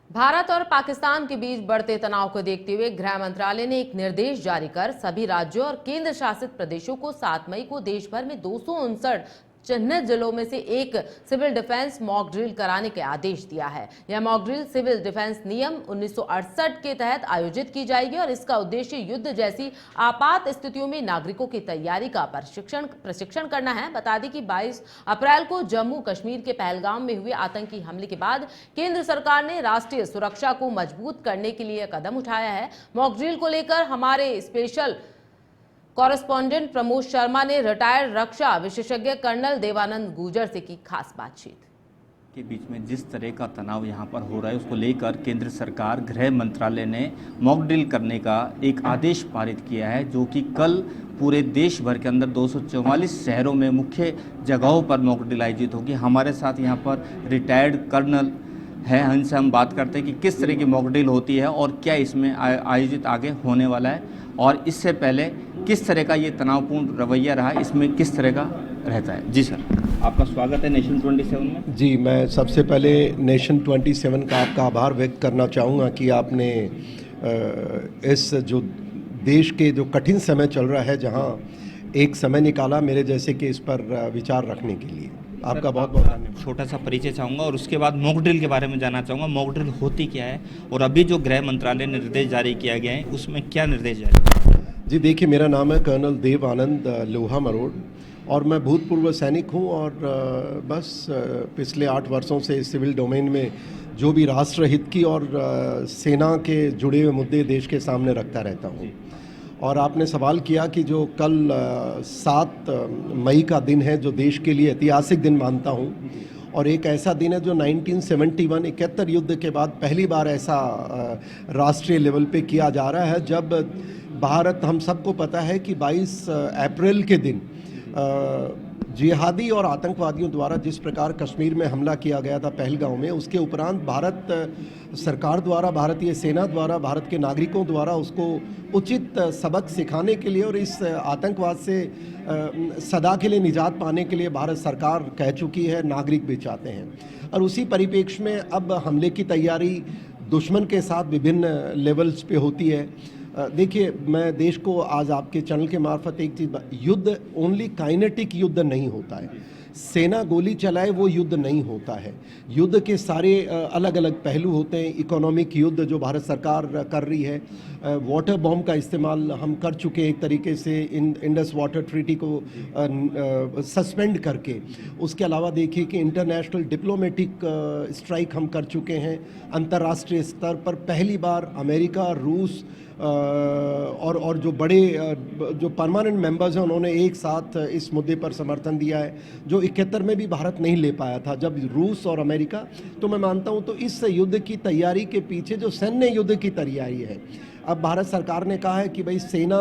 भारत और पाकिस्तान के बीच बढ़ते तनाव को देखते हुए गृह मंत्रालय ने एक निर्देश जारी कर सभी राज्यों और केंद्र शासित प्रदेशों को 7 मई को देश भर में 259 चिन्हित जिलों में से एक सिविल डिफेंस मॉक ड्रिल कराने के आदेश दिया है। यह मॉक ड्रिल सिविल डिफेंस नियम 1968 के तहत आयोजित की जाएगी और इसका उद्देश्य युद्ध जैसी आपात स्थितियों में नागरिकों की तैयारी का प्रशिक्षण करना है। बता दें कि 22 अप्रैल को जम्मू कश्मीर के पहलगाम में हुए आतंकी हमले के बाद केंद्र सरकार ने राष्ट्रीय सुरक्षा को मजबूत करने के लिए कदम उठाया है। मॉक ड्रिल को लेकर हमारे स्पेशल कॉरेस्पॉन्डेंट प्रमोद शर्मा ने रिटायर्ड रक्षा विशेषज्ञ कर्नल देवानंद गुर्जर से की खास बातचीत। के बीच में जिस तरह का तनाव यहाँ पर हो रहा है उसको लेकर केंद्र सरकार गृह मंत्रालय ने मॉक ड्रिल करने का एक आदेश पारित किया है, जो कि कल पूरे देश भर के अंदर 244 शहरों में मुख्य जगहों पर मॉक ड्रिल आयोजित होगी। हमारे साथ यहाँ पर रिटायर्ड कर्नल है, इनसे हम बात करते हैं कि किस तरह की मॉक ड्रिल होती है और क्या इसमें आयोजित आगे होने वाला है, और इससे पहले किस तरह का ये तनावपूर्ण रवैया रहा, इसमें किस तरह का रहता है। जी सर, आपका स्वागत है नेशन 27 में। जी, मैं सबसे पहले नेशन 27 का आपका आभार व्यक्त करना चाहूँगा कि आपने इस जो देश के जो कठिन समय चल रहा है, जहाँ एक समय निकाला मेरे जैसे कि इस पर विचार रखने के लिए। आपका बहुत बहुत धन्यवाद। छोटा सा परिचय चाहूँगा और उसके बाद मॉक ड्रिल के बारे में जानना चाहूँगा। मॉक ड्रिल होती क्या है और अभी जो गृह मंत्रालय ने निर्देश जारी किया गया है उसमें क्या निर्देश जारी? जी देखिए, मेरा नाम है कर्नल देव आनंद लोहा मरोड़ और मैं भूतपूर्व सैनिक हूँ और बस पिछले 8 वर्षों से सिविल डोमेन में जो भी राष्ट्र हित की और सेना के जुड़े हुए मुद्दे देश के सामने रखता रहता हूँ। और आपने सवाल किया कि जो कल 7 मई का दिन है, जो देश के लिए ऐतिहासिक दिन मानता हूँ, और एक ऐसा दिन है जो 1971 71 युद्ध के बाद पहली बार ऐसा राष्ट्रीय लेवल पे किया जा रहा है, जब भारत, हम सबको पता है कि 22 अप्रैल के दिन जिहादी और आतंकवादियों द्वारा जिस प्रकार कश्मीर में हमला किया गया था पहलगाम में, उसके उपरांत भारत सरकार द्वारा, भारतीय सेना द्वारा, भारत के नागरिकों द्वारा उसको उचित सबक सिखाने के लिए और इस आतंकवाद से सदा के लिए निजात पाने के लिए भारत सरकार कह चुकी है, नागरिक भी चाहते हैं। और उसी परिप्रेक्ष्य में अब हमले की तैयारी दुश्मन के साथ विभिन्न लेवल्स पे होती है। देखिए, मैं देश को आज आपके चैनल के मार्फत एक चीज़, युद्ध ओनली काइनेटिक युद्ध नहीं होता है, सेना गोली चलाए वो युद्ध नहीं होता है। युद्ध के सारे अलग अलग पहलू होते हैं। इकोनॉमिक युद्ध जो भारत सरकार कर रही है, वाटर बॉम्ब का इस्तेमाल हम कर चुके हैं एक तरीके से इंडस वाटर ट्रीटी को सस्पेंड करके। उसके अलावा देखिए कि इंटरनेशनल डिप्लोमेटिक स्ट्राइक हम कर चुके हैं। अंतर्राष्ट्रीय स्तर पर पहली बार अमेरिका, रूस और जो बड़े जो परमानेंट मेंबर्स हैं उन्होंने एक साथ इस मुद्दे पर समर्थन दिया है, जो 71 में भी भारत नहीं ले पाया था, जब रूस और अमेरिका। तो मैं मानता हूं तो इस युद्ध की तैयारी के पीछे जो सैन्य युद्ध की तैयारी है, अब भारत सरकार ने कहा है कि भाई सेना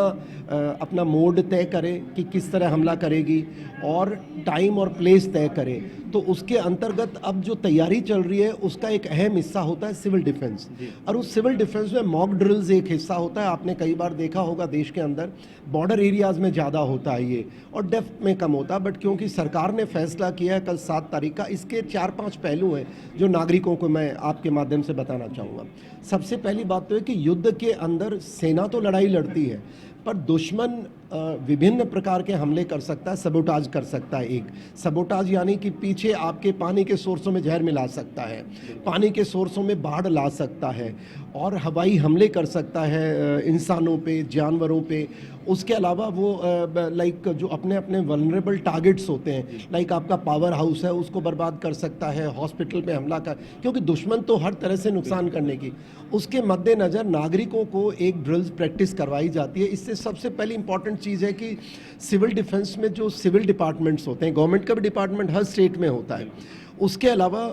अपना मोड तय करे कि किस तरह हमला करेगी और टाइम और प्लेस तय करे। तो उसके अंतर्गत अब जो तैयारी चल रही है उसका एक अहम हिस्सा होता है सिविल डिफेंस, और उस सिविल डिफेंस में मॉक ड्रिल्स एक हिस्सा होता है। आपने कई बार देखा होगा देश के अंदर बॉर्डर एरियाज़ में ज़्यादा होता है ये और डेप्थ में कम होता है, बट क्योंकि सरकार ने फैसला किया है कल 7 तारीख का, इसके 4-5 पहलू हैं जो नागरिकों को मैं आपके माध्यम से बताना चाहूँगा। सबसे पहली बात तो है कि युद्ध के अंदर सेना तो लड़ाई लड़ती है, पर दुश्मन विभिन्न प्रकार के हमले कर सकता है, सबोटाज कर सकता है। एक सबोटाज यानी कि पीछे आपके पानी के सोर्सों में जहर मिला सकता है, पानी के सोर्सों में बाढ़ ला सकता है, और हवाई हमले कर सकता है इंसानों पे, जानवरों पे। उसके अलावा वो लाइक जो अपने अपने वल्नरेबल टारगेट्स होते हैं, लाइक आपका पावर हाउस है उसको बर्बाद कर सकता है, हॉस्पिटल पे हमला कर, क्योंकि दुश्मन तो हर तरह से नुकसान करने की। उसके मद्देनज़र नागरिकों को एक ड्रिल्स प्रैक्टिस करवाई जाती है। इससे सबसे पहली इंपॉर्टेंट चीज़ है कि सिविल डिफेंस में जो सिविल डिपार्टमेंट्स होते हैं, गवर्नमेंट का भी डिपार्टमेंट हर स्टेट में होता है, उसके अलावा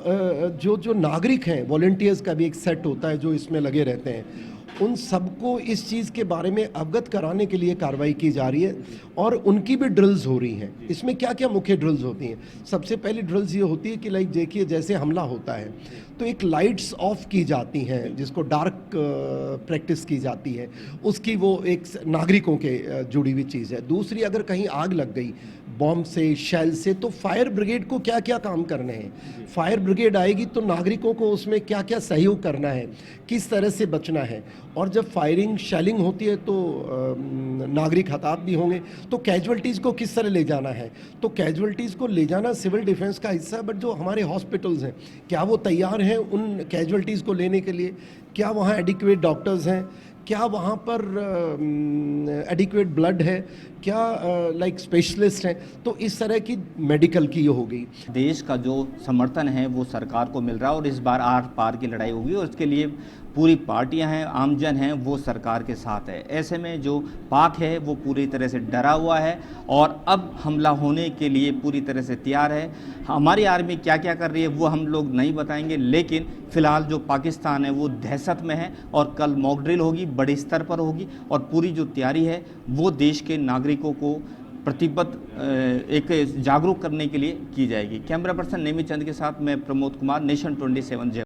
जो नागरिक हैं, वॉलंटियर्स का भी एक सेट होता है जो इसमें लगे रहते हैं, उन सबको इस चीज़ के बारे में अवगत कराने के लिए कार्रवाई की जा रही है और उनकी भी ड्रिल्स हो रही हैं। इसमें क्या क्या मुख्य ड्रिल्स होती हैं? सबसे पहली ड्रिल्स ये होती है कि लाइक देखिए, जैसे हमला होता है तो एक लाइट्स ऑफ की जाती हैं, जिसको डार्क प्रैक्टिस की जाती है, उसकी वो एक नागरिकों के जुड़ी हुई चीज़ है। दूसरी, अगर कहीं आग लग गई, बॉम्ब से, शेल से, तो फायर ब्रिगेड को क्या क्या काम करने हैं, फायर ब्रिगेड आएगी तो नागरिकों को उसमें क्या क्या सहयोग करना है, किस तरह से बचना है। और जब फायरिंग शेलिंग होती है तो नागरिक हताहत भी होंगे, तो कैजुअलिटीज़ को किस तरह ले जाना है। तो कैजुअलिटीज़ को ले जाना सिविल डिफेंस का हिस्सा है, बट जो हमारे हॉस्पिटल्स हैं क्या वो तैयार हैं उन कैजुअलिटीज़ को लेने के लिए, क्या वहाँ एडिक्वेट डॉक्टर्स हैं, क्या वहाँ पर एडिक्वेट ब्लड है, क्या लाइक स्पेशलिस्ट हैं। तो इस तरह की मेडिकल की हो गई। देश का जो समर्थन है वो सरकार को मिल रहा है और इस बार आर पार की लड़ाई होगी और इसके लिए पूरी पार्टियां हैं, आमजन हैं, वो सरकार के साथ है। ऐसे में जो पाक है वो पूरी तरह से डरा हुआ है और अब हमला होने के लिए पूरी तरह से तैयार है। हमारी आर्मी क्या क्या कर रही है वो हम लोग नहीं बताएंगे, लेकिन फ़िलहाल जो पाकिस्तान है वो दहशत में है और कल मॉक ड्रिल होगी, बड़े स्तर पर होगी और पूरी जो तैयारी है वो देश के नागरिकों को प्रतिबद्ध एक जागरूक करने के लिए की जाएगी। कैमरा पर्सन नेमी चंद के साथ मैं प्रमोद कुमार, नेशन 27 जय।